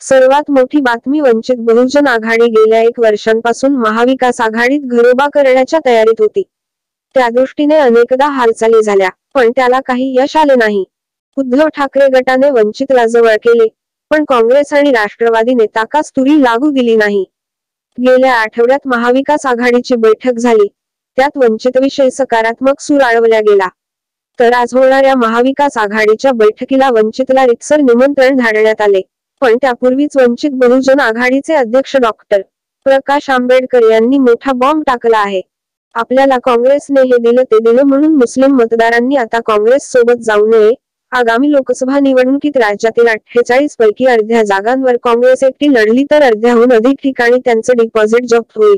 सर्वात मोठी बातमी वंचित बहुजन आघाडी गेल्या 1 वर्षांपासून महाविकास आघाडीत घरोबा करण्याच्या तयारीत होती. त्या दृष्टीने अनेकदा हालचाली झाल्या, पण त्याला काही यश आले नाही. उद्धव ठाकरे गटाने वंचितला जवळ केले, पण काँग्रेस आणि राष्ट्रवादीने ताकास तुरी लागू दिली नाही. गेल्या आठवड्यात महाविकास आघाडीची बैठक झाली, त्यात वंचितविषयी सकारात्मक सूर आळवला गेला. तर आज होणाऱ्या महाविकास आघाडीच्या बैठकीला वंचितला रितसर निमंत्रण धाडण्यात आले. पण त्यापूर्वीच वंचित बहुजन आघाडीचे अध्यक्ष डॉक्टर प्रकाश आंबेडकर यांनी मोठा बॉम्ब टाकला आहे. आपल्याला काँग्रेसने हे दिलं ते दिलं म्हणून मुस्लिम मतदारांनी आता काँग्रेस सोबत जाऊ नये. आगामी लोकसभा निवडणुकीत राज्यातील 48 पैकी अर्ध्या जागांवर काँग्रेस एकटी लढली तर अर्ध्याहून अधिक ठिकाणी त्यांचं डिपॉझिट जप्त होईल.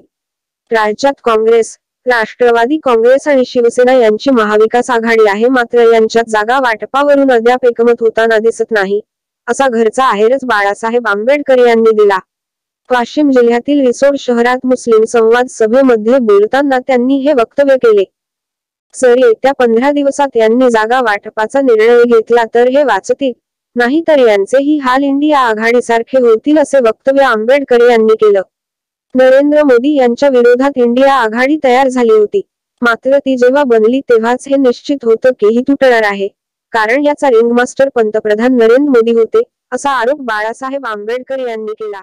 राज्यात काँग्रेस, राष्ट्रवादी काँग्रेस आणि शिवसेना यांची महाविकास आघाडी आहे, मात्र यांच्यात जागा वाटपावरून अद्याप एकमत होताना दिसत नाही, असा घरचा आहेरच बाळासाहेब आंबेडकर यांनी दिला. वाशिम जिल्ह्यातील रिसोड शहरात मुस्लिम संवाद सभेमध्ये बोलताना त्यांनी हे वक्तव्य केले. जर येत्या 15 दिवसात यांनी जागा वाटपाचा निर्णय घेतला तर हे वाचतील, नाही तर यांचेही हाल इंडिया आघाडीसारखे होतील, असे वक्तव्य आंबेडकर यांनी केलं. नरेंद्र मोदी यांच्या विरोधात इंडिया आघाडी तयार झाली होती, मात्र ती जेव्हा बनली तेव्हाच हे निश्चित होतं की ही तुटणार आहे, कारण याचा रिंगमास्टर पंतप्रधान नरेंद्र मोदी होते, असा आरोप बाळासाहेब आंबेडकर यांनी केला.